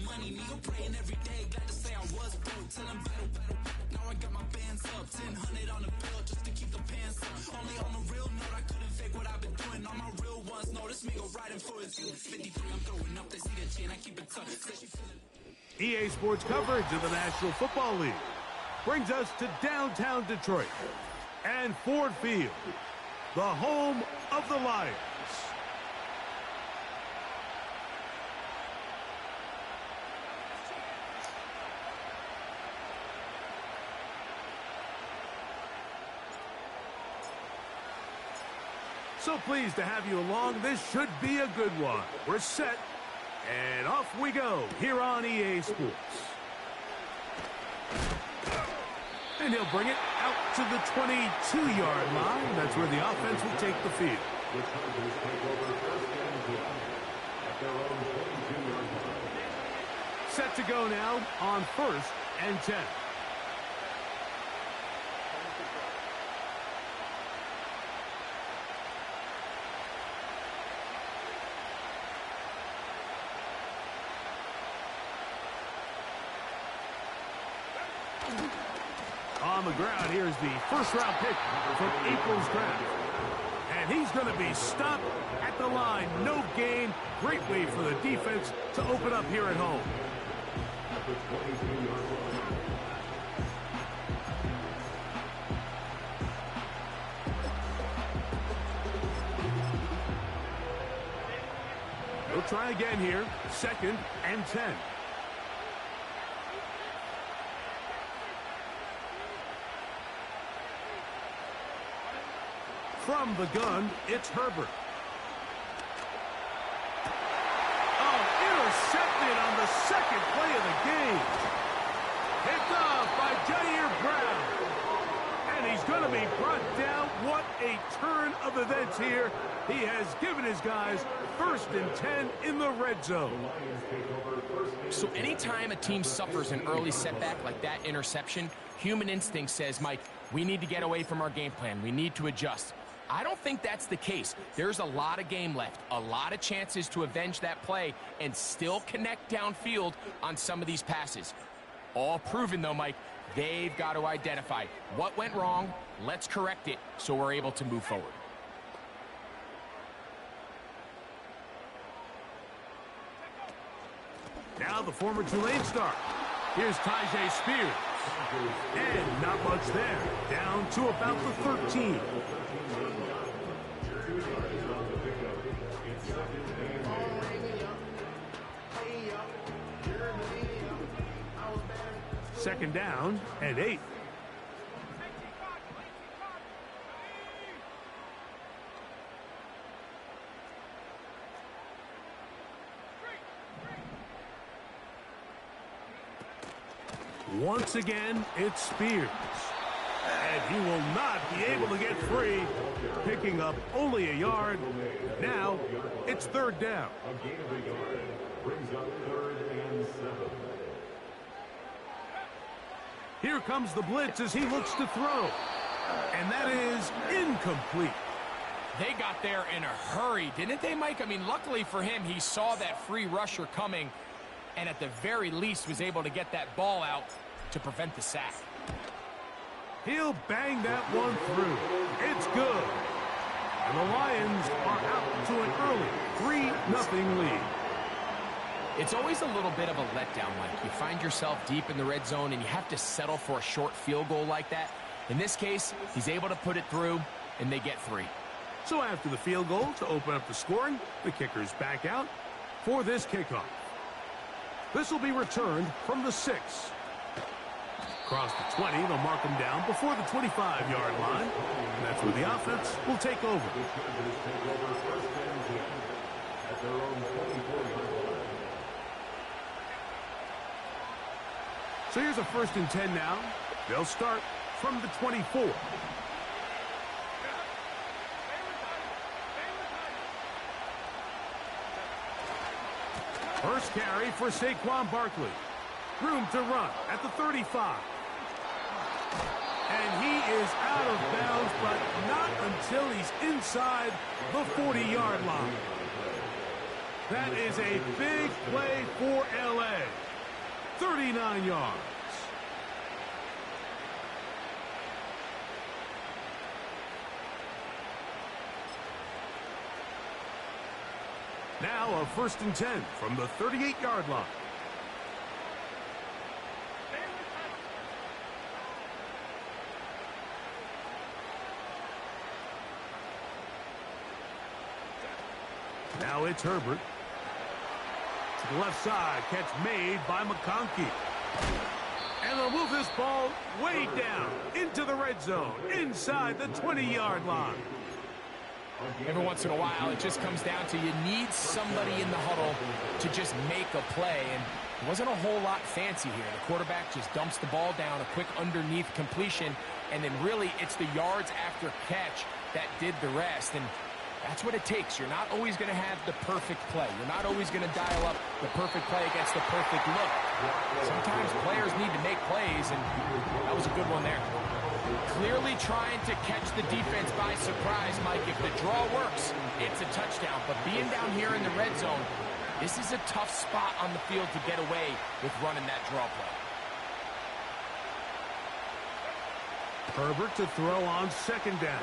money, nigga praying every day. Glad to say I was broke, till I'm battle. Now I got my bands up, 1000 on the bill just to keep the pants up. Only on a real note, I couldn't fake what I've been doing. All my real ones know this nigga riding for his youth. 53, I'm throwing up, they see the chain, I keep it tough. EA Sports coverage of the National Football League brings us to downtown Detroit and Ford Field, the home of the Lions. So pleased to have you along. This should be a good one. We're set, and off we go here on EA Sports. And he'll bring it out to the 22-yard line. That's where the offense will take the field. Set to go now on 1st and 10. On the ground, here's the first-round pick from April's draft. And he's going to be stopped at the line. No gain. Great way for the defense to open up here at home. We'll try again here. 2nd and 10. From the gun, it's Herbert. Oh, intercepted on the 2nd play of the game. Picked off by Jair Brown. And he's going to be brought down. What a turn of events here. He has given his guys 1st and 10 in the red zone. So anytime a team suffers an early setback like that interception, human instinct says, Mike, we need to get away from our game plan. We need to adjust. I don't think that's the case. There's a lot of game left, a lot of chances to avenge that play and still connect downfield on some of these passes. All proven, though, Mike, they've got to identify what went wrong, let's correct it so we're able to move forward. Now the former Tulane star. Here's Tyjae Spears. And not much there. Down to about the 13. Second down and 8. Once again, it's Spears. And he will not be able to get free, picking up only a yard. Now, it's 3rd down. Here comes the blitz as he looks to throw. And that is incomplete. They got there in a hurry, didn't they, Mike? I mean, luckily for him, he saw that free rusher coming and at the very least was able to get that ball out to prevent the sack. He'll bang that one through. It's good. And the Lions are out to an early 3-0 lead. It's always a little bit of a letdown, Mike. You find yourself deep in the red zone and you have to settle for a short field goal like that. In this case, he's able to put it through and they get 3. So after the field goal to open up the scoring, the kicker's back out for this kickoff. This will be returned from the 6. Across the 20, they'll mark him down before the 25-yard line. And that's where the offense will take over. So here's a 1st and 10 now. They'll start from the 24. First carry for Saquon Barkley. Room to run at the 35. And he is out of bounds, but not until he's inside the 40-yard line. That is a big play for LA. 39 yards. Now a 1st and 10 from the 38-yard line. Now it's Herbert. To the left side, catch made by McConkey. And they'll move this ball way down into the red zone, inside the 20-yard line. Every once in a while, it just comes down to you need somebody in the huddle to just make a play, and it wasn't a whole lot fancy here. The quarterback just dumps the ball down, a quick underneath completion, and then really it's the yards after catch that did the rest, and that's what it takes. You're not always going to have the perfect play. You're not always going to dial up the perfect play against the perfect look. Sometimes players need to make plays, and that was a good one there. Clearly trying to catch the defense by surprise, Mike. If the draw works, it's a touchdown. But being down here in the red zone, this is a tough spot on the field to get away with running that draw play. Herbert to throw on 2nd down.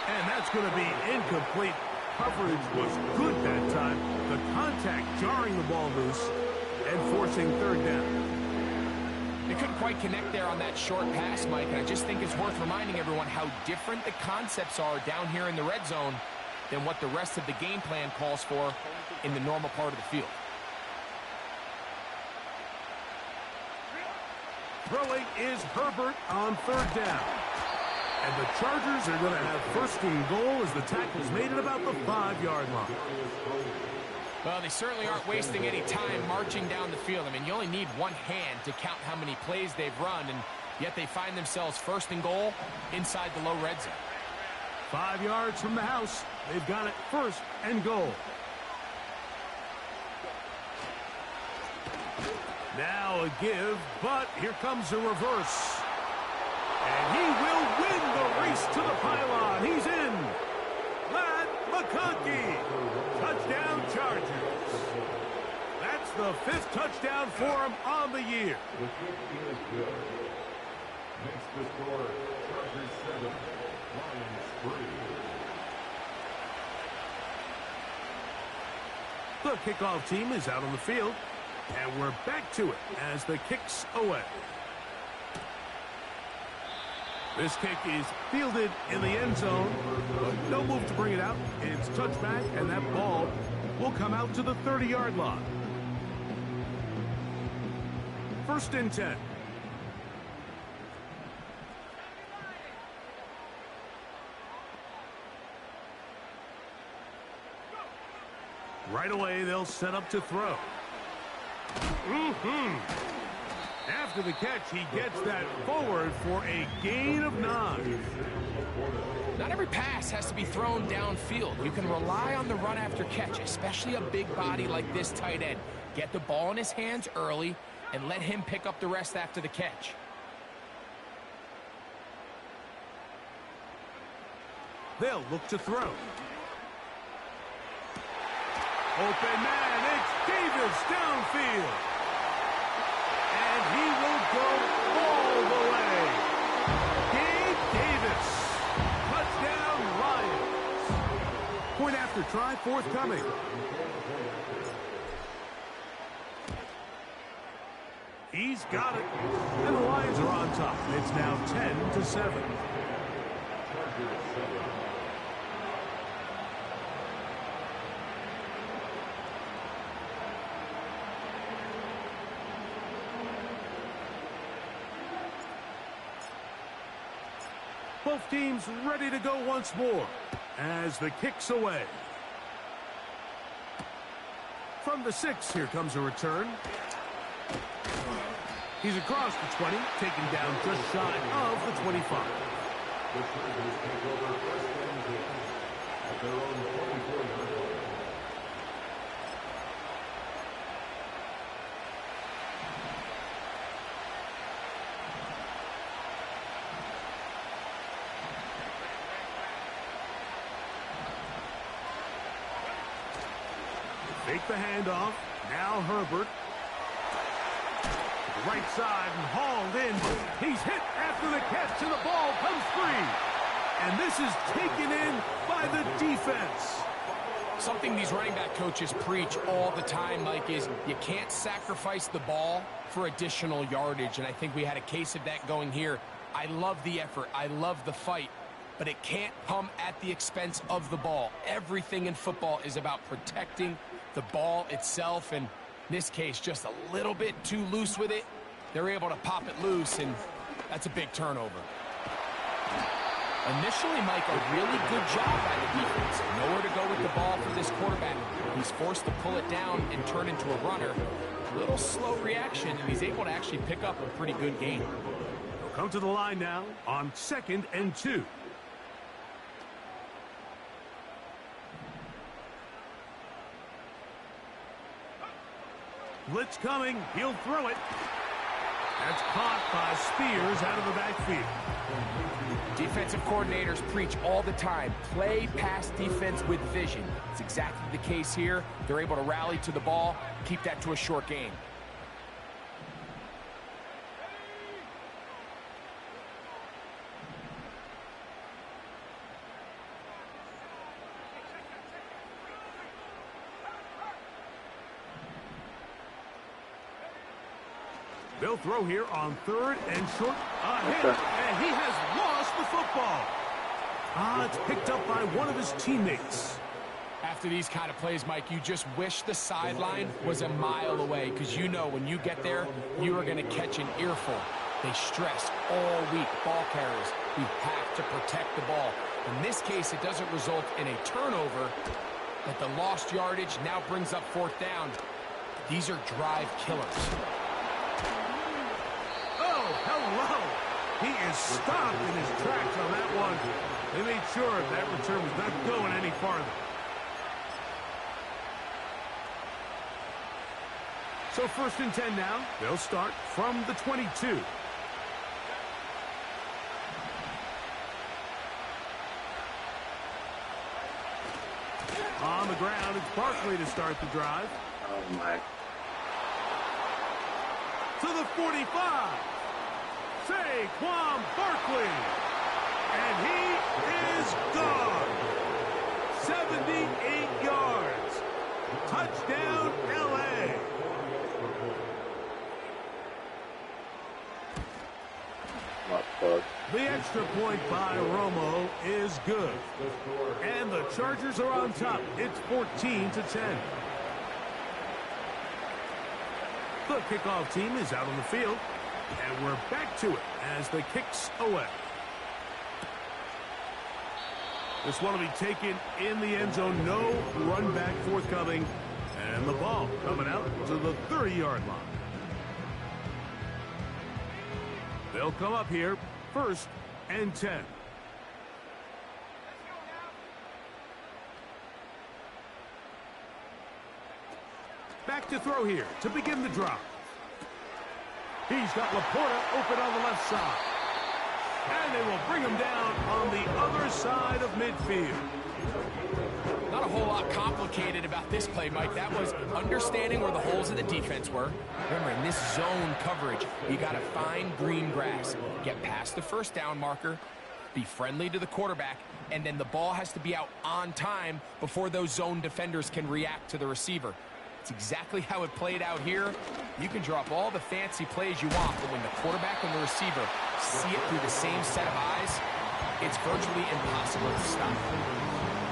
And that's going to be incomplete. Coverage was good that time. The contact jarring the ball loose and forcing 3rd down. They couldn't quite connect there on that short pass, Mike, and I just think it's worth reminding everyone how different the concepts are down here in the red zone than what the rest of the game plan calls for in the normal part of the field. Throwing is Herbert on 3rd down. And the Chargers are going to have 1st and goal as the tackle's made at about the 5-yard line. Well, they certainly aren't wasting any time marching down the field. I mean, you only need one hand to count how many plays they've run, and yet they find themselves 1st and goal inside the low red zone. 5 yards from the house. They've got it 1st and goal. Now a give, but here comes a reverse. And he will win the race to the pylon. He's in. Matt McConkey. Touchdown Chargers. That's the 5th touchdown for him on the year. Makes the score Chargers 7, Lions 3. The kickoff team is out on the field. And we're back to it as the kick's away. This kick is fielded in the end zone, but no move to bring it out. It's touchback, and that ball will come out to the 30-yard line. 1st and 10. Right away, they'll set up to throw. After the catch, he gets that forward for a gain of 9. Not every pass has to be thrown downfield. You can rely on the run after catch, especially a big body like this tight end. Get the ball in his hands early and let him pick up the rest after the catch. They'll look to throw. Open man, it's Davis downfield. And he will go all the way. Gabe Davis. Touchdown, Lions. Point after try forthcoming. He's got it. And the Lions are on top. It's now 10-7. Both teams ready to go once more as the kick's away. From the 6, here comes a return. He's across the 20, taken down just shy of the 25. The Chargers take over 1st and 10 at their own 24-yard line. handoff. Now Herbert. Right side and hauled in. He's hit after the catch, and the ball comes free. And this is taken in by the defense. Something these running back coaches preach all the time, Mike, is you can't sacrifice the ball for additional yardage. And I think we had a case of that going here. I love the effort. I love the fight. But it can't come at the expense of the ball. Everything in football is about protecting the ball itself. And in this case, just a little bit too loose with it. They're able to pop it loose, and that's a big turnover. Initially, Mike, a really good job by the defense. Nowhere to go with the ball for this quarterback. He's forced to pull it down and turn into a runner. A little slow reaction, and he's able to actually pick up a pretty good gain. They'll come to the line now on 2nd and 2. Blitz coming. He'll throw it. That's caught by Spears out of the backfield. Defensive coordinators preach all the time, play pass defense with vision. It's exactly the case here. They're able to rally to the ball, keep that to a short gain. They'll throw here on 3rd and short. A hit, and he has lost the football. It's picked up by one of his teammates. After these kind of plays, Mike, you just wish the sideline was a mile away, because you know when you get there, you are going to catch an earful. They stress all week, ball carriers. We have to protect the ball. In this case, it doesn't result in a turnover, but the lost yardage now brings up 4th down. These are drive killers. Hello. He is stopped in his tracks on that one. They made sure that return was not going any farther. So 1st and 10 now. They'll start from the 22. On the ground, it's Barkley to start the drive. Oh, my. To the 45. Saquon Barkley. And he is gone. 78 yards. Touchdown, LA. The extra point by Romo is good. And the Chargers are on top. It's 14-10. The kickoff team is out on the field. And we're back to it as the kick's away. This one will be taken in the end zone. No run back forthcoming. And the ball coming out to the 30-yard line. They'll come up here, 1st and 10. Back to throw here to begin the drive. He's got Laporta open on the left side. And they will bring him down on the other side of midfield. Not a whole lot complicated about this play, Mike. That was understanding where the holes of the defense were. Remember, in this zone coverage, you got to find green grass, get past the 1st down marker, be friendly to the quarterback, and then the ball has to be out on time before those zone defenders can react to the receiver. It's exactly how it played out here. You can drop all the fancy plays you want, but when the quarterback and the receiver see it through the same set of eyes, it's virtually impossible to stop.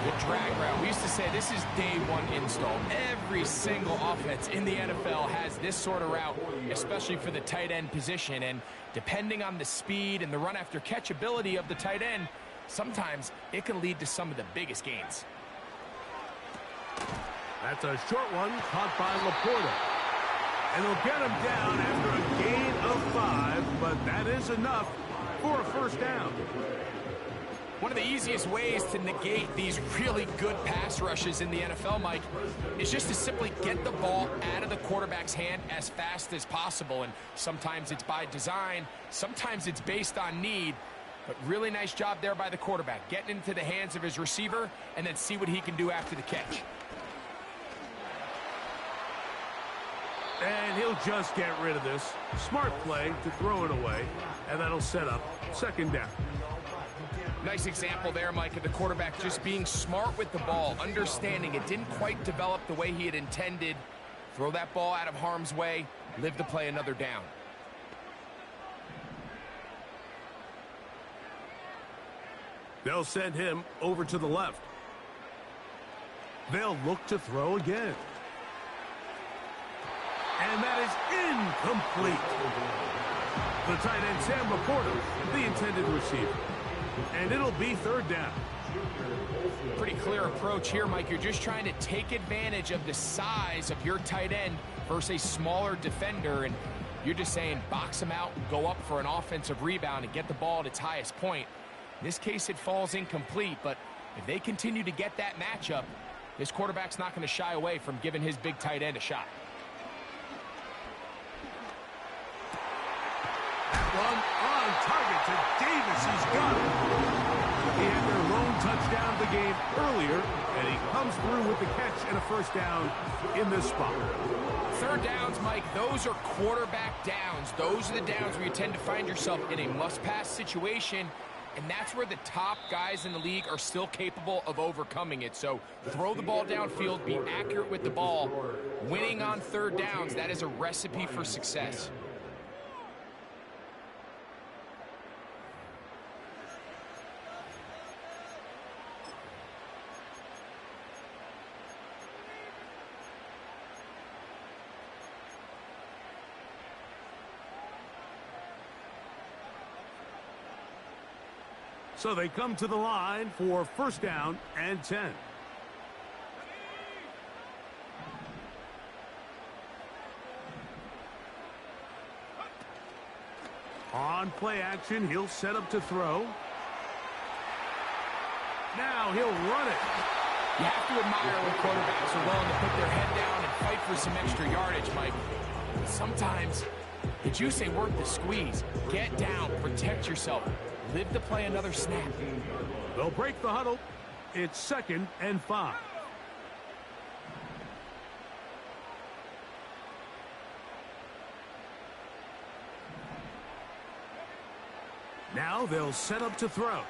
Good drag route. We used to say this is day one install. Every single offense in the NFL has this sort of route, especially for the tight end position. And depending on the speed and the run after catch ability of the tight end, sometimes it can lead to some of the biggest gains. That's a short one caught by Laporta. And they'll get him down after a gain of 5, but that is enough for a 1st down. One of the easiest ways to negate these really good pass rushes in the NFL, Mike, is just to simply get the ball out of the quarterback's hand as fast as possible. And sometimes it's by design, sometimes it's based on need. But really nice job there by the quarterback, getting into the hands of his receiver and then see what he can do after the catch. And he'll just get rid of this. Smart play to throw it away, and that'll set up second down. Nice example there, Mike, of the quarterback just being smart with the ball, understanding it didn't quite develop the way he had intended. Throw that ball out of harm's way, live to play another down. They'll send him over to the left. They'll look to throw again. And that is incomplete. The tight end, Sam Laporta, the intended receiver. And it'll be third down. Pretty clear approach here, Mike. You're just trying to take advantage of the size of your tight end versus a smaller defender. And you're just saying box him out and go up for an offensive rebound and get the ball at its highest point. In this case, it falls incomplete. But if they continue to get that matchup, this quarterback's not going to shy away from giving his big tight end a shot. One on target to Davis. He's got it. He had their lone touchdown of the game earlier, and he comes through with the catch and a first down in this spot. Third downs, Mike, those are quarterback downs. Those are the downs where you tend to find yourself in a must-pass situation, and that's where the top guys in the league are still capable of overcoming it. So throw the ball downfield, be accurate with the ball. Winning on third downs, that is a recipe for success. So they come to the line for first down and 10. On play action, he'll set up to throw. Now he'll run it. You have to admire when quarterbacks are willing to put their head down and fight for some extra yardage, Mike. But sometimes the juice ain't worth the squeeze. Get down, protect yourself. Live to play another snap. They'll break the huddle. It's 2nd and 5. Now they'll set up to throw.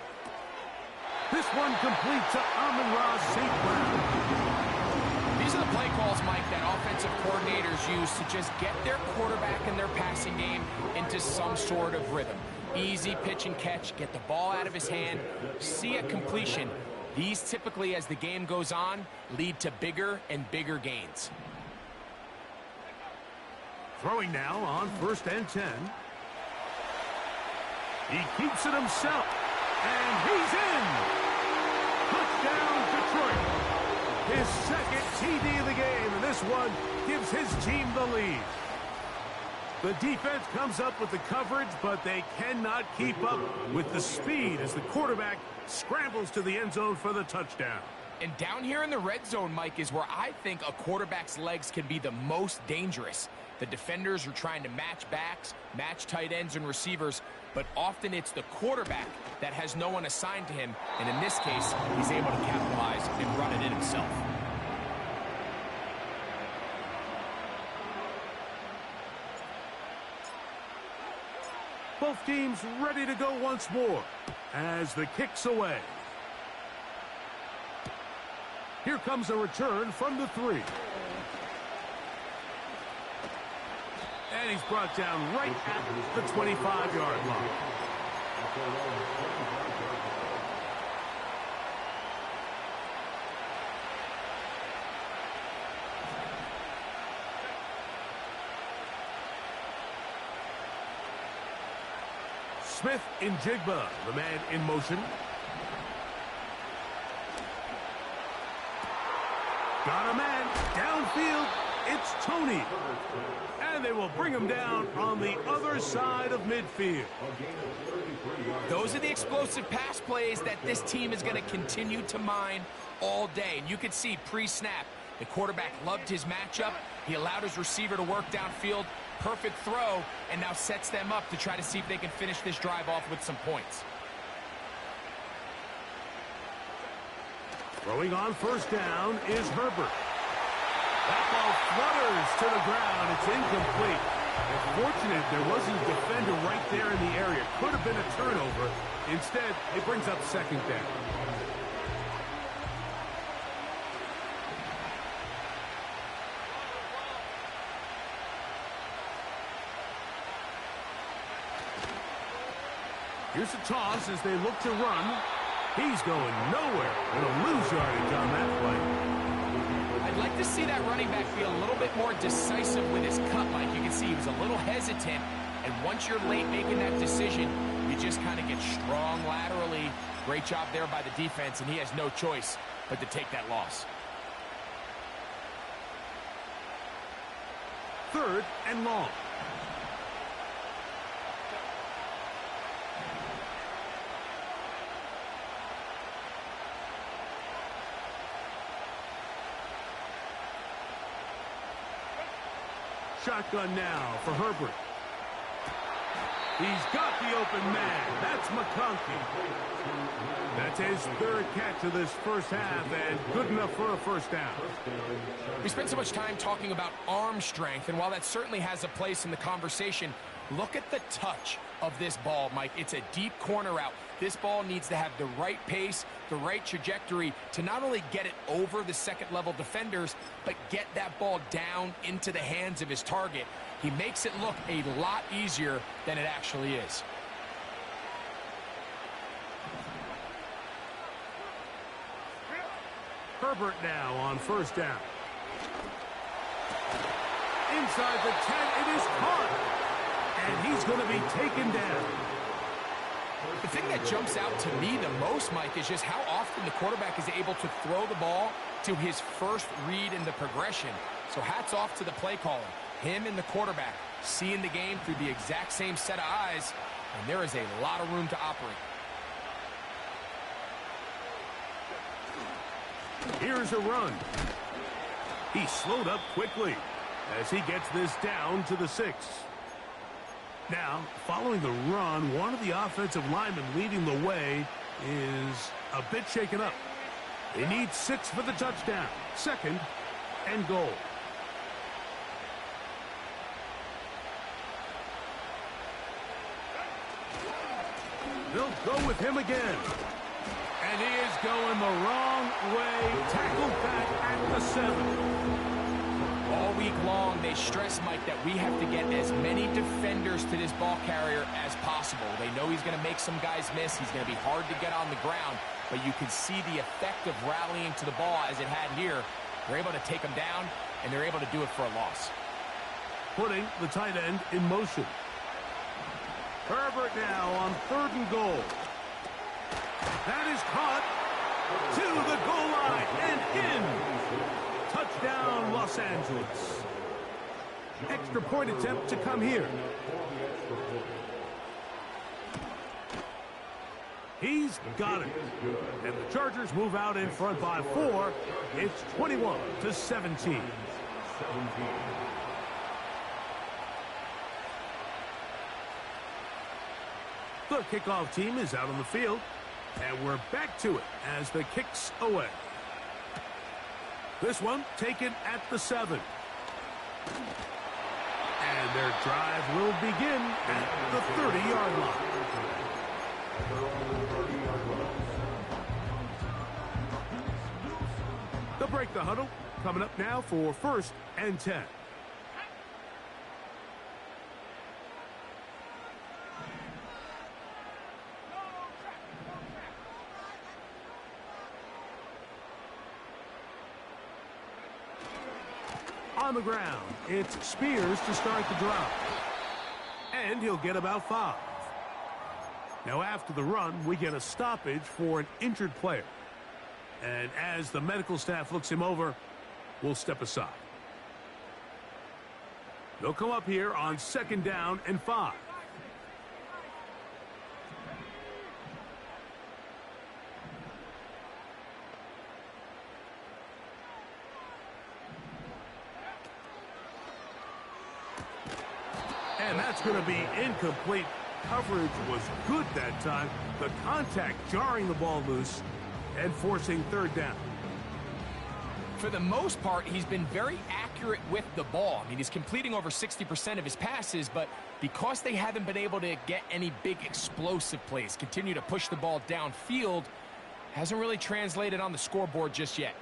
This one complete to Amon-Ra St. Brown. These are the play calls, Mike, that offensive coordinators use to just get their quarterback and their passing game into some sort of rhythm. Easy pitch and catch, get the ball out of his hand, see a completion. These typically, as the game goes on, lead to bigger and bigger gains. Throwing now on 1st and 10. He keeps it himself, and he's in. Touchdown, Detroit. His 2nd TD of the game, and this one gives his team the lead. The defense comes up with the coverage, but they cannot keep up with the speed as the quarterback scrambles to the end zone for the touchdown. And down here in the red zone, Mike, is where I think a quarterback's legs can be the most dangerous. The defenders are trying to match backs, match tight ends and receivers, but often it's the quarterback that has no one assigned to him, and in this case, he's able to capitalize and run it in himself. Both teams ready to go once more as the kick's away. Here comes a return from the 3. And he's brought down right at the 25-yard line. Smith in Jigba, the man in motion. Got a man downfield. It's Tony. And they will bring him down on the other side of midfield. Those are the explosive pass plays that this team is going to continue to mine all day. And you could see pre-snap, the quarterback loved his matchup. He allowed his receiver to work downfield. Perfect throw, and now sets them up to try to see if they can finish this drive off with some points. Throwing on 1st down is Herbert. That ball flutters to the ground. It's incomplete. It's fortunate there wasn't a defender right there in the area. Could have been a turnover. Instead, it brings up second down. Here's a toss as they look to run. He's going nowhere. It'll lose yardage on that play. I'd like to see that running back be a little bit more decisive with his cut, Mike. You can see he was a little hesitant, and once you're late making that decision, you just kind of get strong laterally. Great job there by the defense, and he has no choice but to take that loss. 3rd and long. Shotgun now for Herbert. He's got the open man. That's McConkey. That's his 3rd catch of this first half, and good enough for a first down. We spent so much time talking about arm strength, and while that certainly has a place in the conversation, look at the touch of this ball, Mike. It's a deep corner route. This ball needs to have the right pace, the right trajectory to not only get it over the second-level defenders, but get that ball down into the hands of his target. He makes it look a lot easier than it actually is. Herbert now on first down. Inside the 10, it is caught. And he's going to be taken down. The thing that jumps out to me the most, Mike, is just how often the quarterback is able to throw the ball to his first read in the progression. So hats off to the play caller. Him and the quarterback seeing the game through the exact same set of eyes, and there is a lot of room to operate. Here's a run. He slowed up quickly as he gets this down to the 6. Now, following the run, one of the offensive linemen leading the way is a bit shaken up. They need 6 for the touchdown. 2nd and goal. They'll go with him again. And he is going the wrong way. Tackled back at the 7. All week long, they stress, Mike, that we have to get as many defenders to this ball carrier as possible. They know he's going to make some guys miss. He's going to be hard to get on the ground. But you can see the effect of rallying to the ball as it had here. They're able to take him down, and they're able to do it for a loss. Putting the tight end in motion. Herbert now on 3rd and goal. That is caught to the goal line and in. Touchdown, Los Angeles. Extra point attempt to come here. He's got it. And the Chargers move out in front by 4. It's 21-17. The kickoff team is out on the field. And we're back to it as the kick's away. This one taken at the 7. And their drive will begin at the 30-yard line. They'll break the huddle. Coming up now for 1st and 10. On the ground, it's Spears to start the drive. And he'll get about 5. Now after the run, we get a stoppage for an injured player. And as the medical staff looks him over, we'll step aside. They'll come up here on 2nd down and 5. And that's going to be incomplete. Coverage was good that time. The contact jarring the ball loose and forcing 3rd down. For the most part, he's been very accurate with the ball. I mean, he's completing over 60% of his passes, but because they haven't been able to get any big explosive plays, continue to push the ball downfield, hasn't really translated on the scoreboard just yet.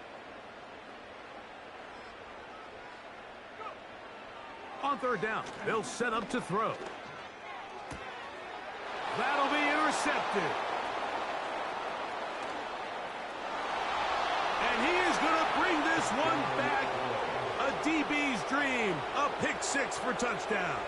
On third down, they'll set up to throw. That'll be intercepted. And he is going to bring this one back. A DB's dream. A pick six for touchdown.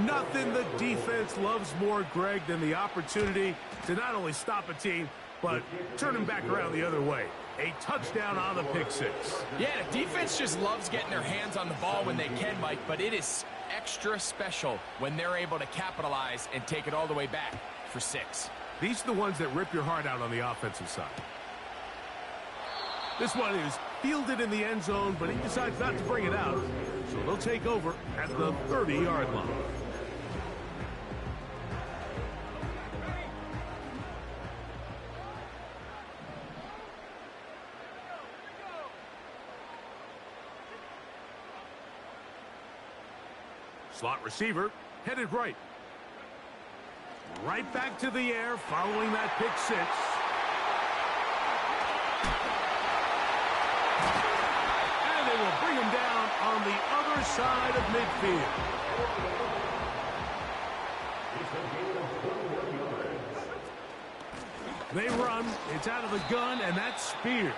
Nothing the defense loves more, Greg, than the opportunity to not only stop a team, but turn them back around the other way. A touchdown on the pick six. Yeah, the defense just loves getting their hands on the ball when they can, Mike, but it is extra special when they're able to capitalize and take it all the way back for six. These are the ones that rip your heart out on the offensive side. This one is fielded in the end zone, but he decides not to bring it out. So they'll take over at the 30-yard line. Slot receiver headed right. Right back to the air following that pick six. And they will bring him down on the other side of midfield. They run. It's out of the gun, and that's Spears.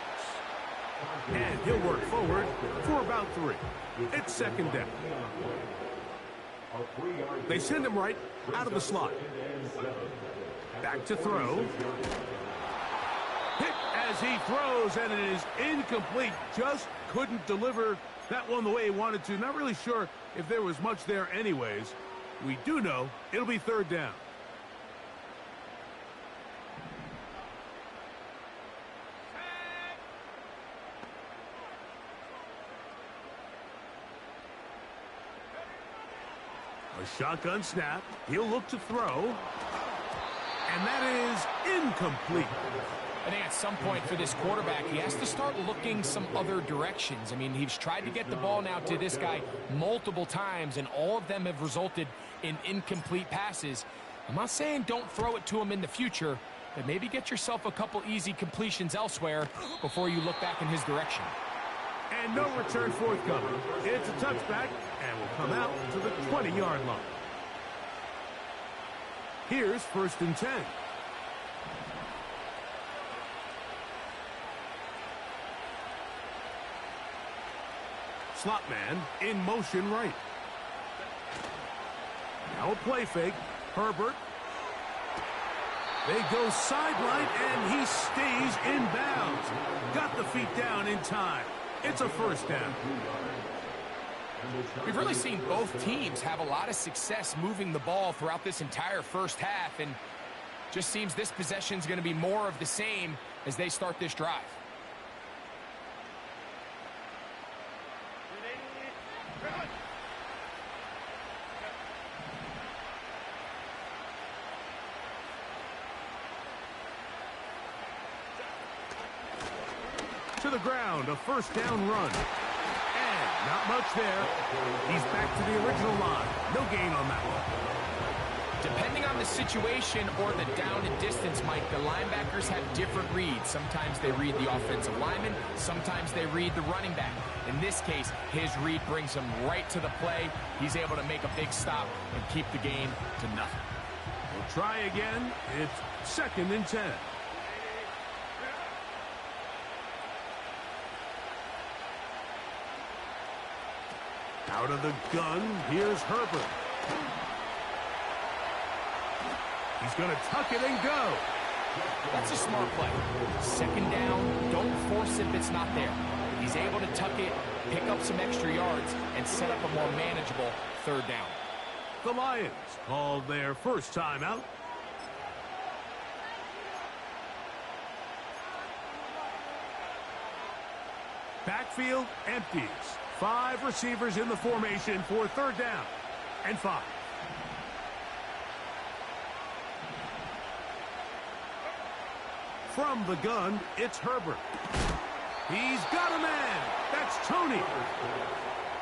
And he'll work forward for about 3. It's second down. They send him right out of the slot. Back to throw. Hit as he throws, and it is incomplete. Just couldn't deliver that one the way he wanted to. Not really sure if there was much there anyways. We do know it'll be third down. A shotgun snap. He'll look to throw. And that is incomplete. I think at some point for this quarterback, he has to start looking some other directions. I mean, he's tried to get the ball now to this guy multiple times, and all of them have resulted in incomplete passes. I'm not saying don't throw it to him in the future, but maybe get yourself a couple easy completions elsewhere before you look back in his direction. And no return forthcoming. It's a touchback and will come out to the 20-yard line. Here's first and 10. Slot man in motion right. Now a play fake. Herbert. They go sideline, and he stays in bounds. Got the feet down in time. It's a first down. We've really seen both teams have a lot of success moving the ball throughout this entire first half, and just seems this possession is going to be more of the same as they start this drive. To the ground, a first down run. And not much there. He's back to the original line. No gain on that one. Depending on the situation or the down and distance, Mike, the linebackers have different reads. Sometimes they read the offensive lineman. Sometimes they read the running back. In this case, his read brings him right to the play. He's able to make a big stop and keep the game to nothing. We'll try again. It's second and 10. Out of the gun, here's Herbert. He's going to tuck it and go. That's a smart play. Second down, don't force it if it's not there. He's able to tuck it, pick up some extra yards, and set up a more manageable third down. The Lions called their first timeout. Backfield empties. 5 receivers in the formation for third down and 5. From the gun, it's Herbert. He's got a man. That's Tony.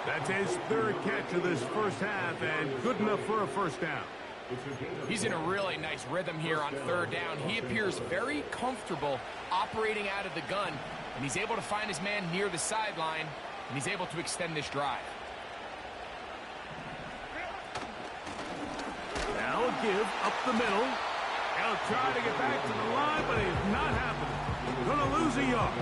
That's his third catch of this first half, and good enough for a first down. He's in a really nice rhythm here on third down. He appears very comfortable operating out of the gun, and he's able to find his man near the sideline, and he's able to extend this drive. Now a give up the middle. He'll try to get back to the line, but it's not happening. Gonna lose a yard.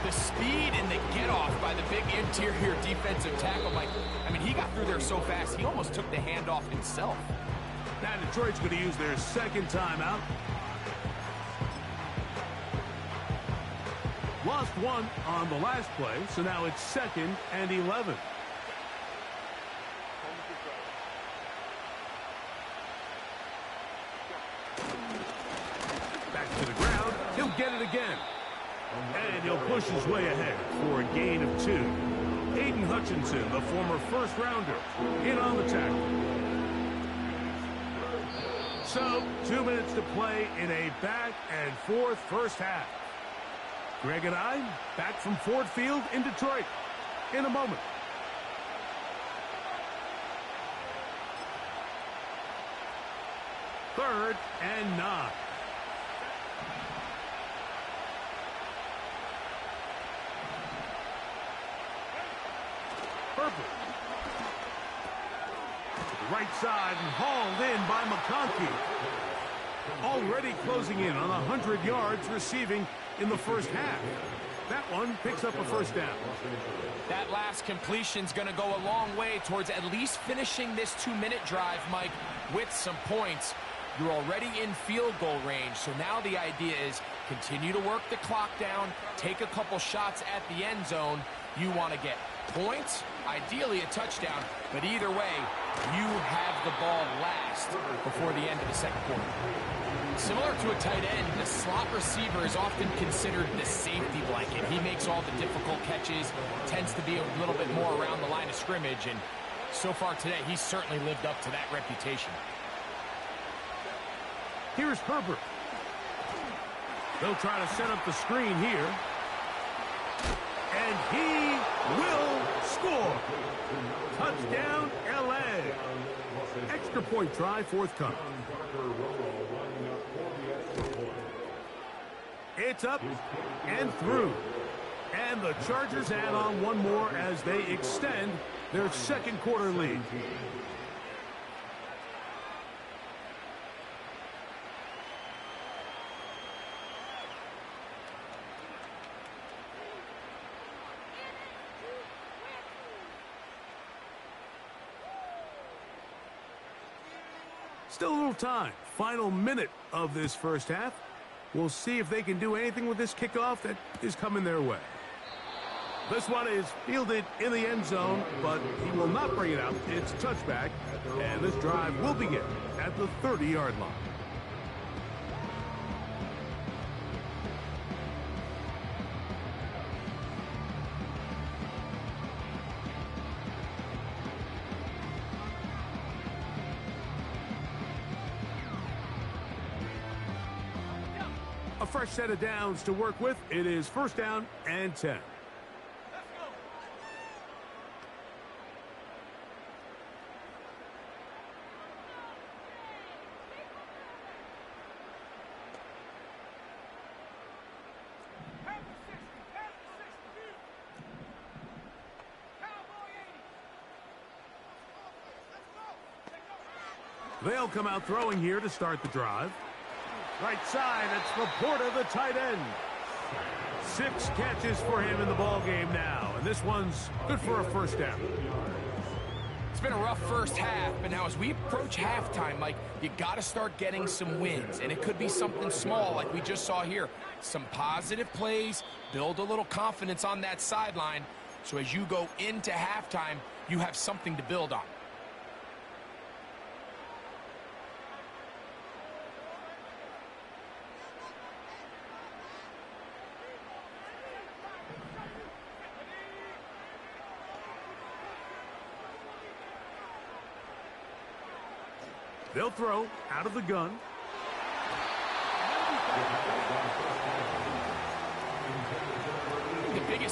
The speed and the get-off by the big interior defensive tackle, Mike. I mean, he got through there so fast, he almost took the handoff himself. Now Detroit's going to use their second timeout. Lost one on the last play, so now it's 2nd and 11. Back to the ground. He'll get it again. And he'll push his way ahead for a gain of 2. Aiden Hutchinson, the former first-rounder, in on the tackle. So, 2 minutes to play in a back-and-forth first half. Greg and I back from Ford Field in Detroit in a moment. Third and 9. Purple. To the right side and hauled in by McConkey. Already closing in on 100 yards receiving in the first half. That one picks up a first down. That last completion's going to go a long way towards at least finishing this 2-minute drive, Mike, with some points. You're already in field goal range, so now the idea is continue to work the clock down, take a couple shots at the end zone. You want to get points, ideally a touchdown, but either way, you have the ball last before the end of the second quarter. Similar to a tight end, the slot receiver is often considered the safety blanket. He makes all the difficult catches, tends to be a little bit more around the line of scrimmage, and so far today, he's certainly lived up to that reputation. Here's Herbert. They'll try to set up the screen here. And he will score. Touchdown, LA. Extra point try forthcoming. It's up and through. And the Chargers add on one more as they extend their second quarter lead. Still a little time. Final minute of this first half. We'll see if they can do anything with this kickoff that is coming their way. This one is fielded in the end zone, but he will not bring it out. It's touchback, and this drive will begin at the 30-yard line. A fresh set of downs to work with. It is first down and 10. They'll come out throwing here to start the drive. Right side, it's Laporta, the tight end. 6 catches for him in the ball game now, and this one's good for a first down. It's been a rough first half, but now as we approach halftime, Mike, you got to start getting some wins, and it could be something small like we just saw here. Some positive plays, build a little confidence on that sideline, so as you go into halftime, you have something to build on. They'll throw out of the gun.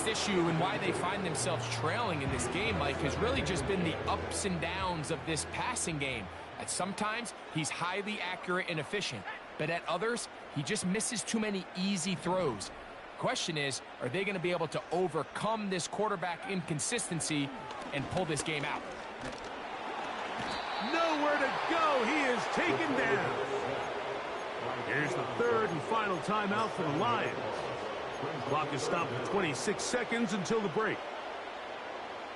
biggest issue and why they find themselves trailing in this game, Mike, has really just been the ups and downs of this passing game. At sometimes, he's highly accurate and efficient, but at others, he just misses too many easy throws. Question is, are they going to be able to overcome this quarterback inconsistency and pull this game out? Nowhere to go. He is taken down. Here's the third and final timeout for the Lions. Clock is stopped at 26 seconds until the break.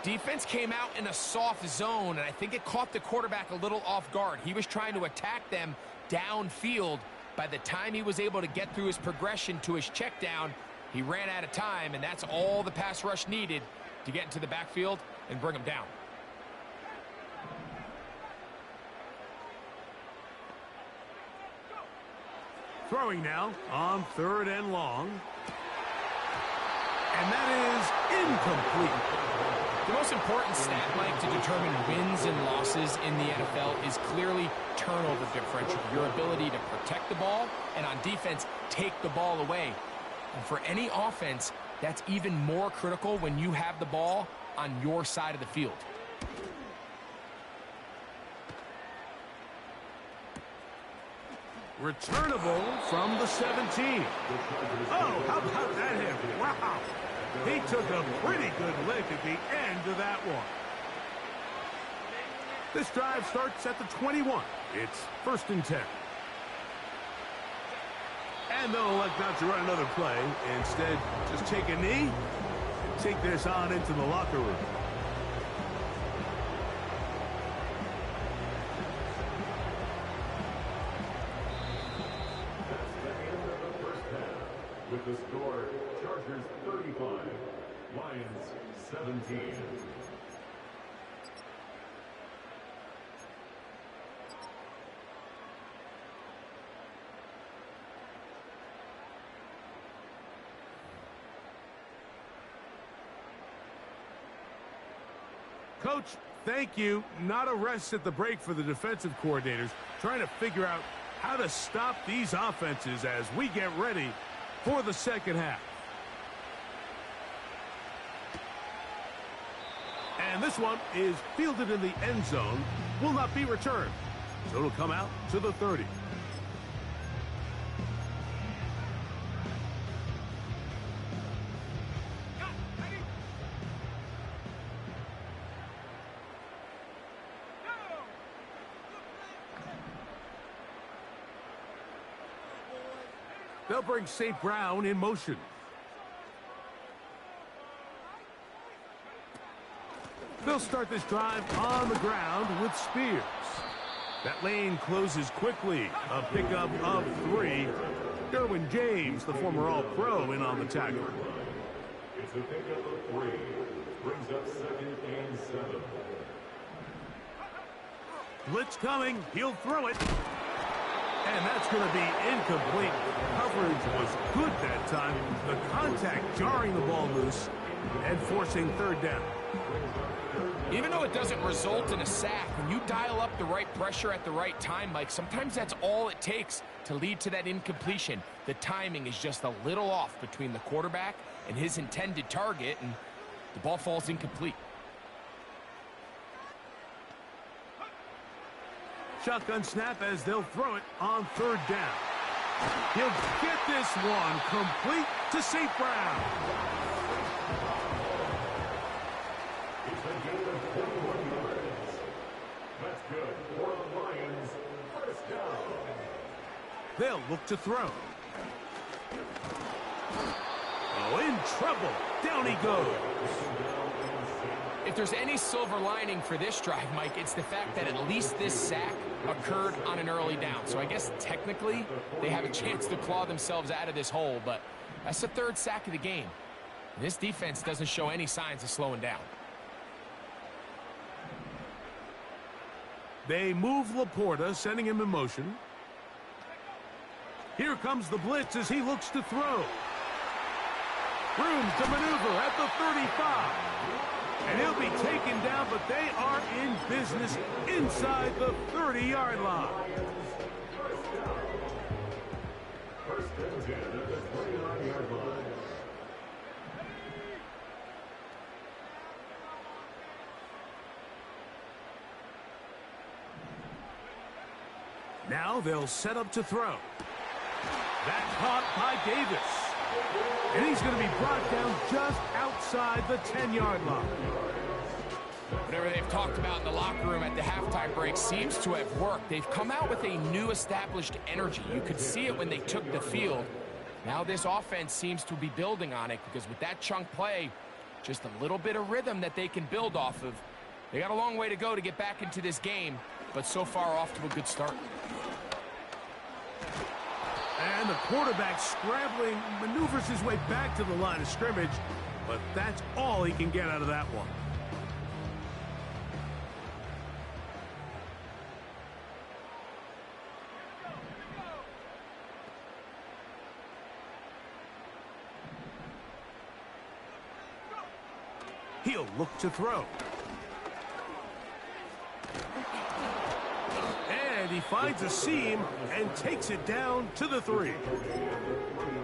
Defense came out in a soft zone, and I think it caught the quarterback a little off guard. He was trying to attack them downfield. By the time he was able to get through his progression to his check down, he ran out of time, and that's all the pass rush needed to get into the backfield and bring him down. Throwing now on 3rd and long. And that is incomplete. The most important stat, Mike, to determine wins and losses in the NFL is clearly turnover differential, your ability to protect the ball, and on defense, take the ball away. And for any offense, that's even more critical when you have the ball on your side of the field. Returnable from the 17. Oh, how about that hit? Wow. He took a pretty good lick at the end of that one. This drive starts at the 21. It's 1st and 10. And they'll elect not to run another play. Instead, just take a knee and take this on into the locker room. With the score, Chargers 35, Lions 17. Coach, thank you. Not a rest at the break for the defensive coordinators, trying to figure out how to stop these offenses as we get ready for the second half. And this one is fielded in the end zone, will not be returned. So it'll come out to the 30. They'll bring St. Brown in motion. They'll start this drive on the ground with Spears. That lane closes quickly. A pickup of 3. Derwin James, the former All-Pro, in on the tackle. It's a pickup of 3. Brings up 2nd and 7. Blitz coming. He'll throw it. And that's going to be incomplete. Coverage was good that time. The contact jarring the ball loose and forcing 3rd down. Even though it doesn't result in a sack, when you dial up the right pressure at the right time, Mike, sometimes that's all it takes to lead to that incompletion. The timing is just a little off between the quarterback and his intended target, and the ball falls incomplete. Shotgun snap as they'll throw it on 3rd down. He'll get this one complete to St. Brown. It's a gain of 41 yards. That's good for the Lions. 1st down. They'll look to throw. Oh, in trouble. Down he goes. If there's any silver lining for this drive, Mike, it's the fact that at least this sack occurred on an early down. So I guess technically they have a chance to claw themselves out of this hole, but that's the 3rd sack of the game. This defense doesn't show any signs of slowing down. They move Laporta, sending him in motion. Here comes the blitz as he looks to throw. Room to maneuver at the 35. And he'll be taken down, but they are in business inside the 30-yard line. 1st and 10 at the 29-yard line. Now they'll set up to throw. That caught by Davis. And he's going to be brought down just outside the 10-yard line. Whatever they've talked about in the locker room at the halftime break seems to have worked. They've come out with a new established energy. You could see it when they took the field. Now this offense seems to be building on it because with that chunk play, just a little bit of rhythm that they can build off of. They got a long way to go to get back into this game, but so far off to a good start. And the quarterback scrambling, maneuvers his way back to the line of scrimmage, but that's all he can get out of that one. He'll look to throw. And he finds a seam and takes it down to the 3.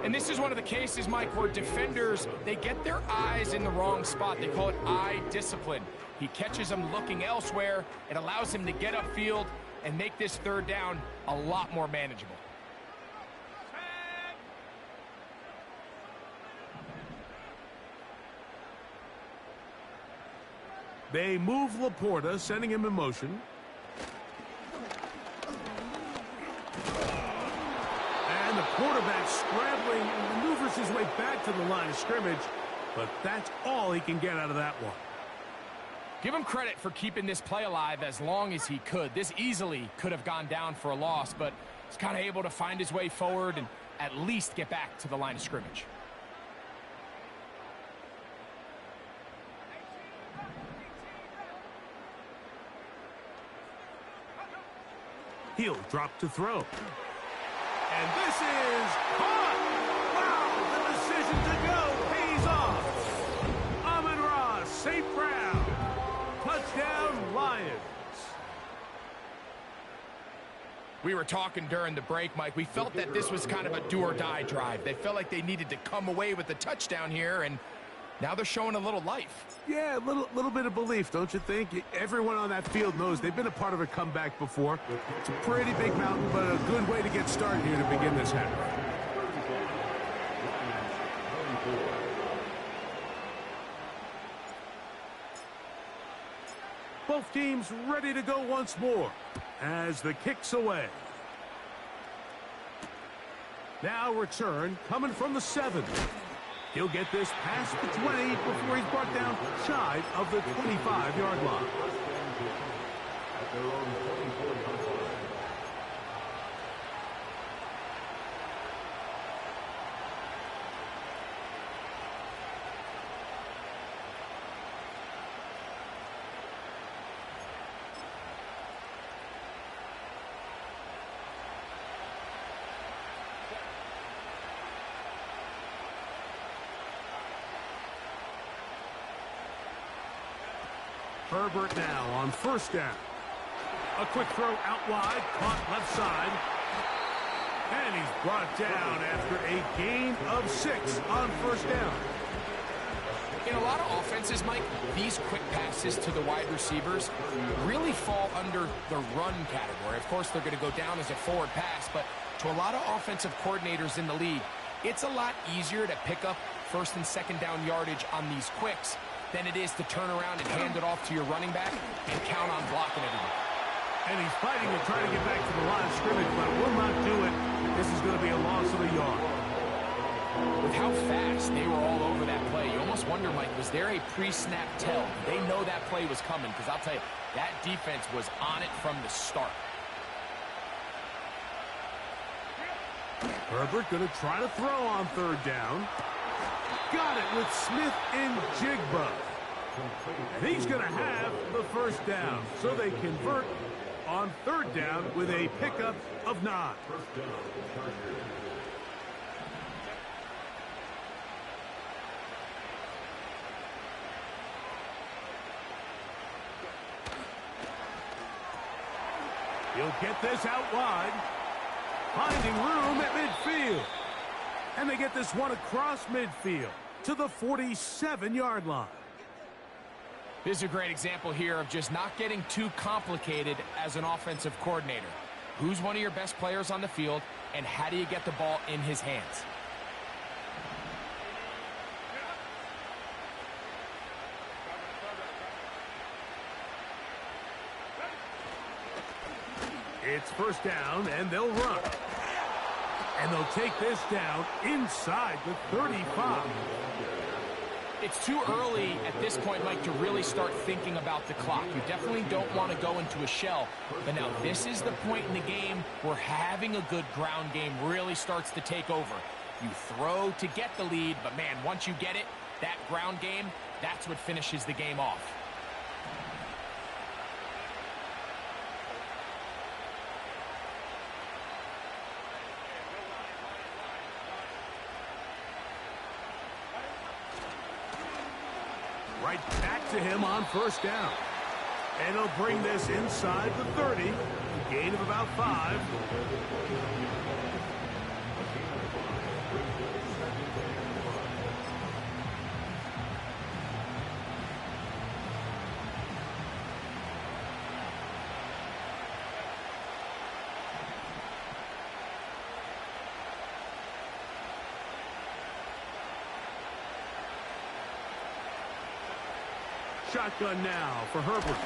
And this is one of the cases, Mike, where defenders, they get their eyes in the wrong spot. They call it eye discipline. He catches them looking elsewhere. It allows him to get upfield and make this third down a lot more manageable. They move Laporta, sending him in motion. And the quarterback scrambling and maneuvers his way back to the line of scrimmage, but that's all he can get out of that one. Give him credit for keeping this play alive as long as he could. This easily could have gone down for a loss, but he's kind of able to find his way forward and at least get back to the line of scrimmage. He'll drop to throw. And this is caught! Wow, the decision to go pays off. Amon-Ra St. Brown. Touchdown, Lions. We were talking during the break, Mike. We felt that this was kind of a do-or-die drive. They felt like they needed to come away with the touchdown here, and now they're showing a little life. Yeah, a little bit of belief, don't you think? Everyone on that field knows they've been a part of a comeback before. It's a pretty big mountain, but a good way to get started here to begin this half. Both teams ready to go once more as the kick's away. Now return coming from the 7. He'll get this past the 20 before he's brought down shy of the 25-yard line. Herbert now on first down. A quick throw out wide, caught left side. And he's brought down after a gain of 6 on first down. In a lot of offenses, Mike, these quick passes to the wide receivers really fall under the run category. Of course, they're going to go down as a forward pass, but to a lot of offensive coordinators in the league, it's a lot easier to pick up first and second down yardage on these quicks than it is to turn around and hand it off to your running back and count on blocking everything. And he's fighting and trying to get back to the line of scrimmage, but will not do it. This is going to be a loss of a yard. With how fast they were all over that play, you almost wonder, Mike, was there a pre-snap tell? Did they know that play was coming? Because I'll tell you, that defense was on it from the start. Herbert going to try to throw on third down. Got it with Smith and Jigba. And he's going to have the first down. So they convert on third down with a pickup of 9. He'll get this out wide. Finding room at midfield. And they get this one across midfield to the 47-yard line. This is a great example here of just not getting too complicated as an offensive coordinator. Who's one of your best players on the field, and how do you get the ball in his hands? It's first down, and they'll run. And they'll take this down inside the 35. It's too early at this point, Mike, to really start thinking about the clock. You definitely don't want to go into a shell. But now this is the point in the game where having a good ground game really starts to take over. You throw to get the lead, but man, once you get it, that ground game, that's what finishes the game off. Right back to him on first down. And he'll bring this inside the 30. A gain of about 5. Shotgun now for Herbert.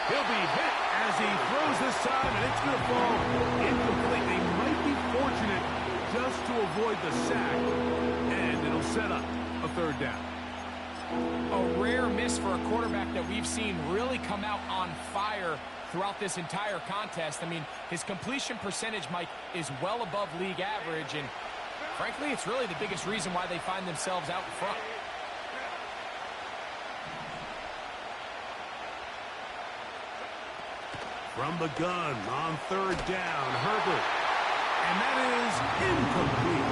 He'll be hit as he throws this time, and it's going to fall incomplete. They might be fortunate just to avoid the sack, and it'll set up a third down. A rare miss for a quarterback that we've seen really come out on fire throughout this entire contest. I mean, his completion percentage, Mike, is well above league average, and frankly, it's really the biggest reason why they find themselves out in front. From the gun on third down, Herbert. And that is incomplete.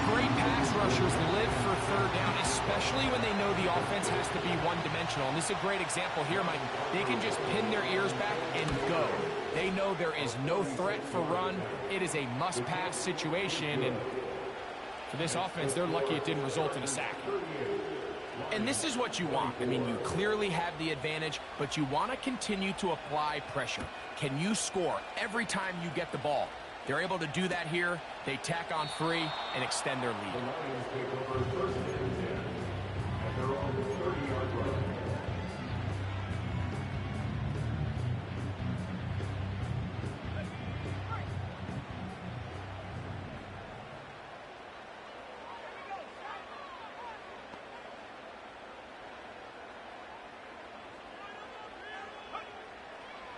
Great pass rushers live for third down, especially when they know the offense has to be one-dimensional. And this is a great example here, Mike. They can just pin their ears back and go. They know there is no threat for run. It is a must-pass situation. And for this offense, they're lucky it didn't result in a sack. And this is what you want. I mean, you clearly have the advantage, but you want to continue to apply pressure. Can you score every time you get the ball? They're able to do that here. They tack on free and extend their lead.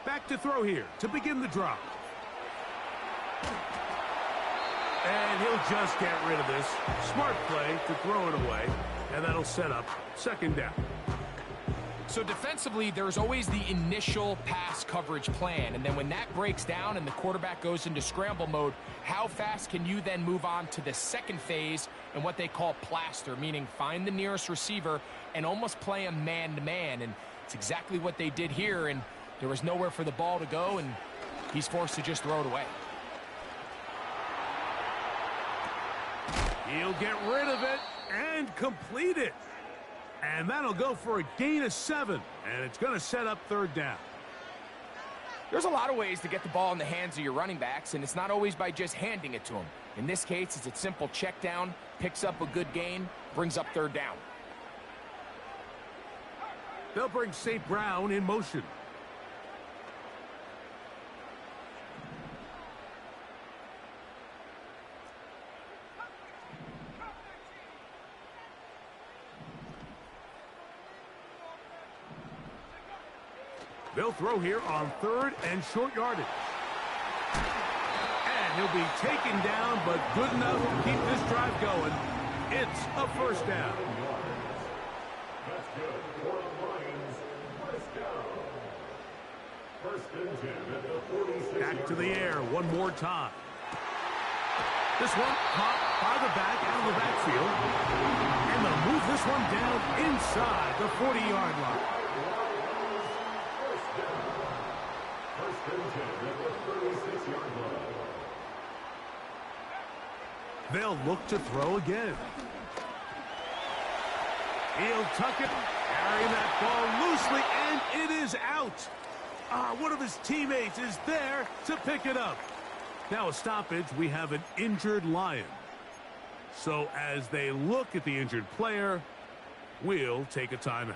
Back to throw here to begin the drive. And he'll just get rid of this. Smart play to throw it away. And that'll set up second down. So defensively, there's always the initial pass coverage plan. And then when that breaks down and the quarterback goes into scramble mode, how fast can you then move on to the second phase and what they call plaster, meaning find the nearest receiver and almost play him man-to-man. And it's exactly what they did here. And there was nowhere for the ball to go, and he's forced to just throw it away. He'll get rid of it and complete it. And that'll go for a gain of 7, and it's going to set up third down. There's a lot of ways to get the ball in the hands of your running backs, and it's not always by just handing it to them. In this case, it's a simple check down, picks up a good gain, brings up third down. They'll bring St. Brown in motion. They'll throw here on third and short yardage. And he'll be taken down, but good enough to keep this drive going. It's a first down. That's good for the Lions. First down. First and 10 at the 46. Back to the air one more time. This one caught by the back out of the backfield. And they'll move this one down inside the 40-yard line. They'll look to throw again. He'll tuck it, carry that ball loosely, and it is out. One of his teammates is there to pick it up. Now a stoppage, we have an injured Lion. So as they look at the injured player, we'll take a timeout.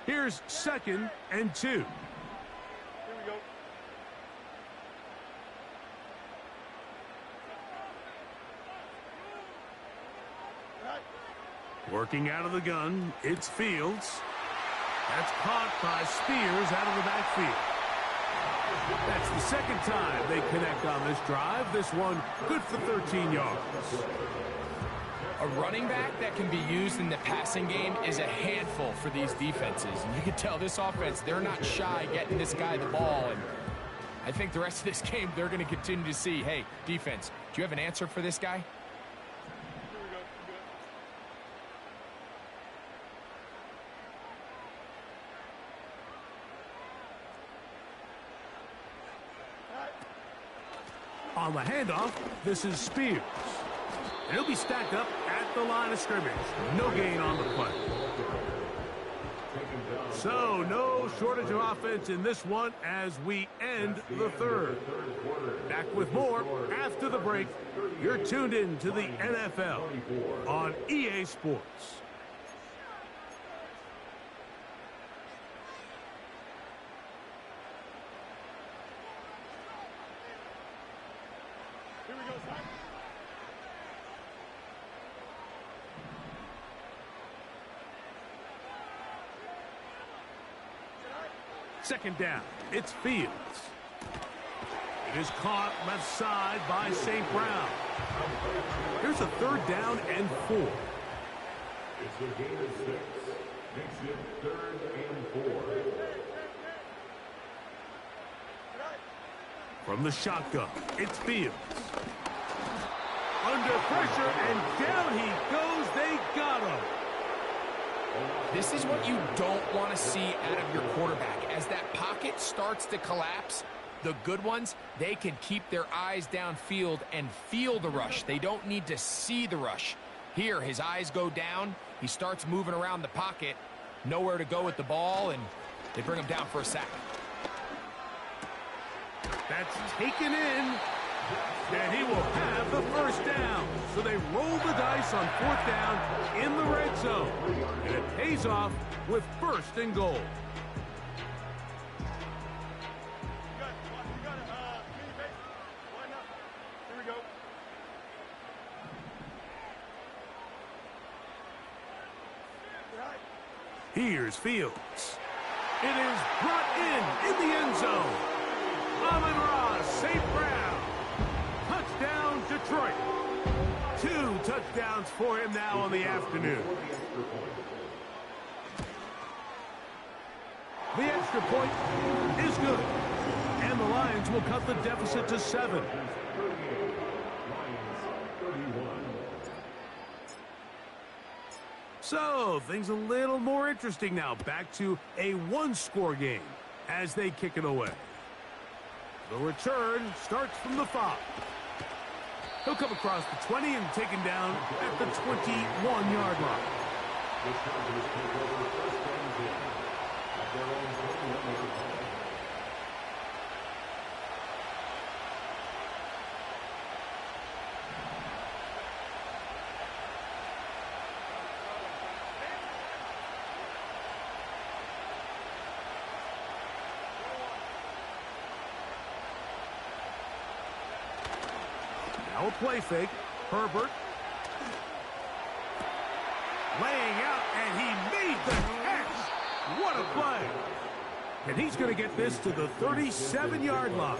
Here's 2nd and 2. Here we go. Working out of the gun, it's Fields. That's caught by Spears out of the backfield. That's the second time they connect on this drive. This one good for 13 yards. A running back that can be used in the passing game is a handful for these defenses. And you can tell this offense, they're not shy getting this guy the ball. And I think the rest of this game, they're going to continue to see, hey, defense, do you have an answer for this guy? On the handoff, this is Spears. And he'll be stacked up at the line of scrimmage. No gain on the play. So, no shortage of offense in this one as we end the third. Back with more after the break. You're tuned in to the NFL on EA Sports. Here we go, Simon. Second down, it's Fields. It is caught left side by St. Brown. Here's a 3rd down and 4. It's a gain of 6. Makes it 3rd and 4. From the shotgun, it's Fields. Under pressure, and down he goes. They got him. This is what you don't want to see out of your quarterback. As that pocket starts to collapse, the good ones, they can keep their eyes downfield and feel the rush. They don't need to see the rush. Here, his eyes go down. He starts moving around the pocket. Nowhere to go with the ball, and they bring him down for a sack. That's taken in, and he will have the first down. So they roll the dice on 4th down in the red zone, and it pays off with 1st and goal. Here we go. Here's Fields. It is brought in the end zone. Amon-Ra St. Brown. Touchdown, Detroit. 2 touchdowns for him now on the afternoon. The extra point is good. And the Lions will cut the deficit to 7. So, things a little more interesting now. Back to a 1-score game as they kick it away. The return starts from the 5. He'll come across the 20 and taken down at the 21-yard line. Now a play fake. Herbert. Laying out, and he made the catch. What a play. And he's going to get this to the 37-yard line.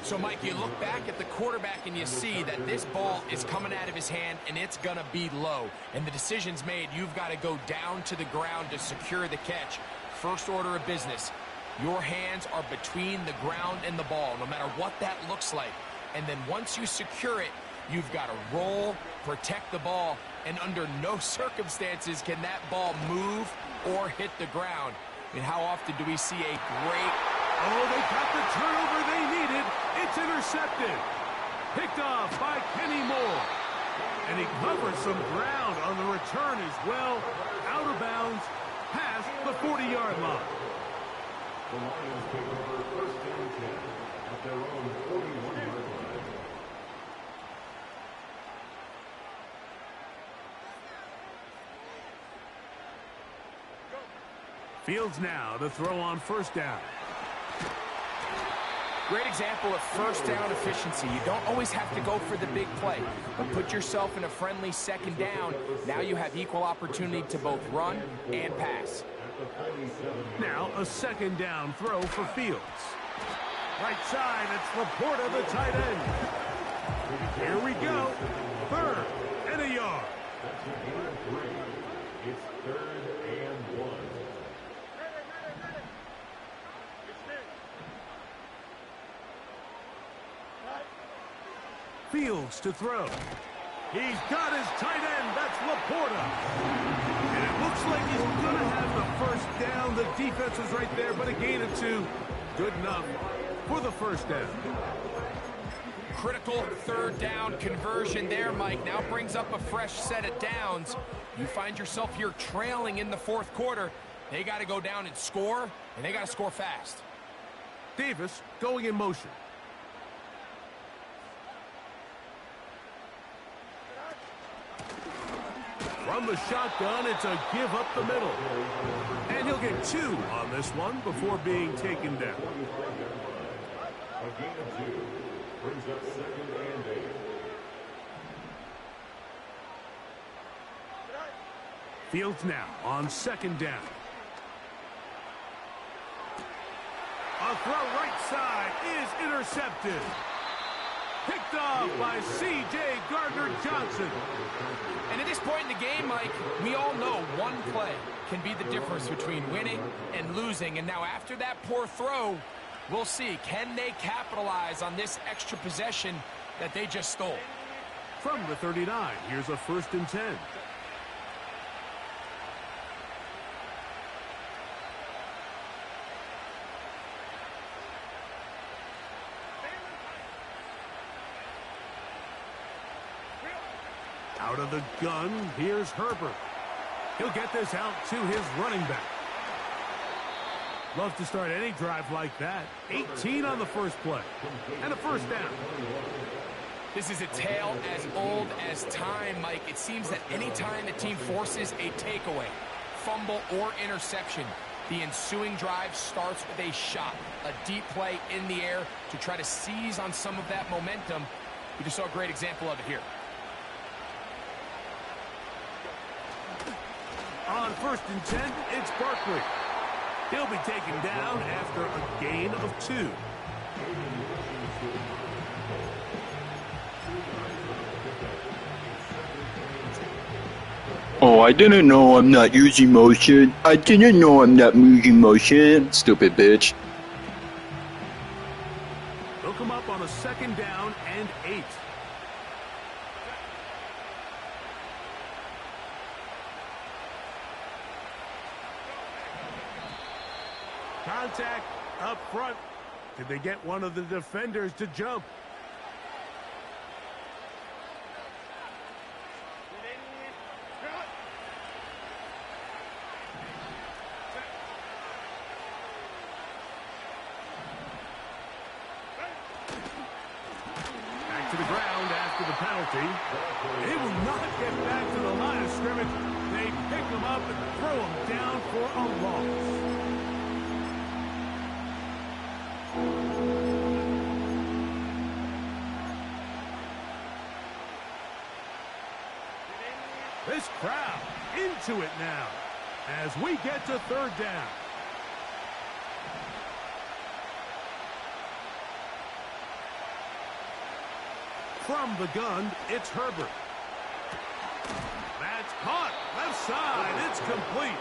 So, Mike, you look back at the quarterback and you see that this ball is coming out of his hand and it's going to be low. And the decision's made. You've got to go down to the ground to secure the catch. First order of business. Your hands are between the ground and the ball, no matter what that looks like. And then once you secure it, you've got to roll, protect the ball, and under no circumstances can that ball move or hit the ground. And how often do we see a great... Oh, they got the turnover they needed. It's intercepted. Picked off by Kenny Moore. And he covers some ground on the return as well. Out of bounds, past the 40-yard line. The Lions take over first and 10 at their own 41-yard line. Fields now to throw on first down. Great example of first down efficiency. You don't always have to go for the big play, but put yourself in a friendly second down. Now you have equal opportunity to both run and pass. Now a second down throw for Fields. Right side, it's Laporta, the tight end. Here we go. 3rd and a yard. It's 3rd and 1. Fields to throw. He's got his tight end. That's Laporta. And it looks like he's going to have the first down. The defense was right there, but a gain of 2. Good enough for the first down. Critical 3rd down conversion there, Mike. Now brings up a fresh set of downs. You find yourself here trailing in the 4th quarter. They got to go down and score, and they got to score fast. Davis going in motion. From the shotgun, it's a give up the middle. And he'll get 2 on this one before being taken down. A gain of 2 brings up 2nd and 8. Fields now on 2nd down. A throw right side is intercepted. Picked off by C.J. Gardner-Johnson. And at this point in the game, Mike, we all know one play can be the difference between winning and losing. And now after that poor throw, we'll see, can they capitalize on this extra possession that they just stole? From the 39, here's a 1st and 10. Out of the gun, here's Herbert. He'll get this out to his running back. Love to start any drive like that. 18 on the first play. And a first down. This is a tale as old as time, Mike. It seems that any time a team forces a takeaway, fumble, or interception, the ensuing drive starts with a shot, a deep play in the air to try to seize on some of that momentum. We just saw a great example of it here. On 1st and 10, it's Barkley. He'll be taken down after a gain of 2. Oh, I didn't know I'm not using motion. I didn't know I'm not using motion. Stupid bitch. They'll come up on a 2nd down and 8. Contact up front. Did they get one of the defenders to jump? Back to the ground after the penalty. They will not get back to the line of scrimmage. They pick him up and throw him down for a loss. This crowd into it now as we get to 3rd down. From the gun, it's Herbert. That's caught. Left side. It's complete.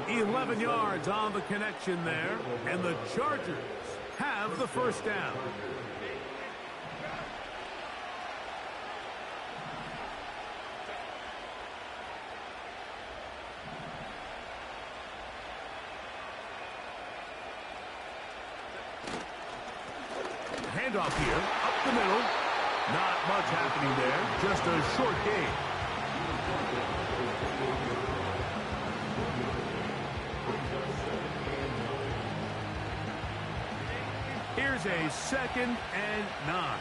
11 yards on the connection there, and the Chargers have the first down. Handoff here, up the middle. Not much happening there, just a short gain. is a 2nd and 9.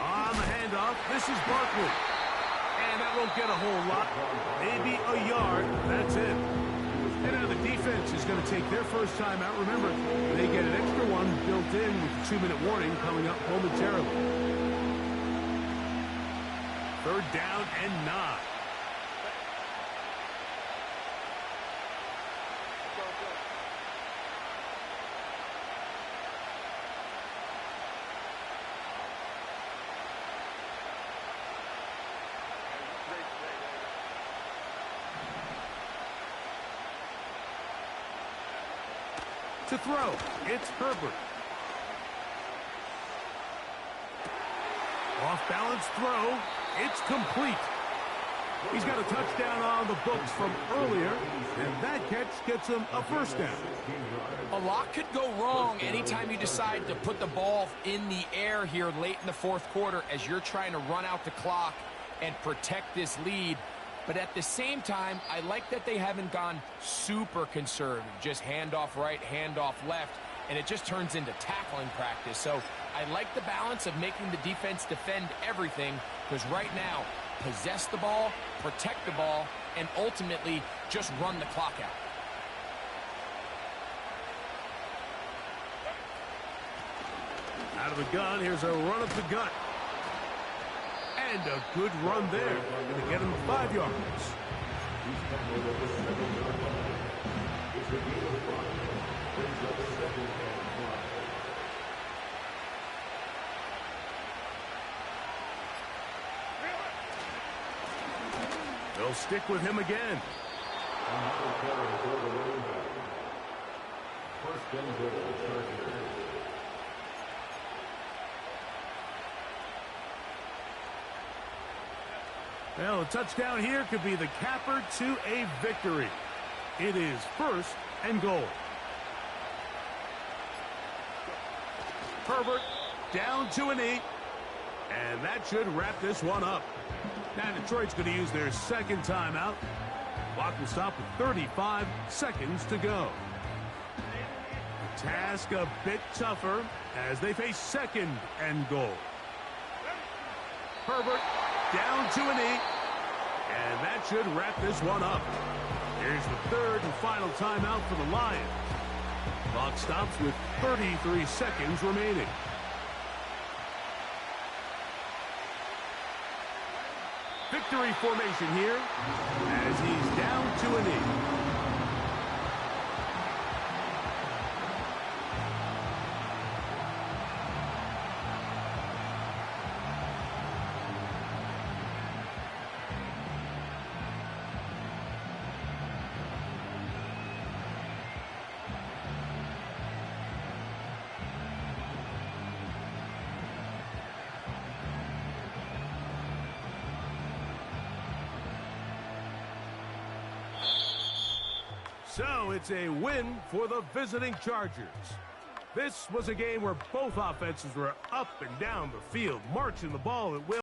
On the handoff, this is Barkley. And that won't get a whole lot. Maybe a yard. That's it. And now the defense is going to take their first time out. Remember, they get an extra one built in with the 2-minute warning coming up momentarily. 3rd down and 9. To throw, it's Herbert. Off-balance throw, it's complete. He's got a touchdown on the books from earlier, and that catch gets him a 1st down. A lot could go wrong anytime you decide to put the ball in the air here late in the 4th quarter as you're trying to run out the clock and protect this lead. But at the same time, I like that they haven't gone super conservative, just handoff right, handoff left, and it just turns into tackling practice. So I like the balance of making the defense defend everything, because right now, possess the ball, protect the ball, and ultimately just run the clock out. Out of the gun, here's a run of the gut. And a good run there. Going to get him 5 yards. They'll stick with him again. Well, a touchdown here could be the capper to a victory. It is 1st and goal. Herbert down to a knee. And that should wrap this one up. Now Detroit's going to use their 2nd timeout. Clock will stop with 35 seconds to go. The task a bit tougher as they face 2nd and goal. Herbert down to a knee. And that should wrap this one up. Here's the 3rd and final timeout for the Lions. Clock stops with 33 seconds remaining. Victory formation here as he's down to a knee. So it's a win for the visiting Chargers. This was a game where both offenses were up and down the field, marching the ball at will.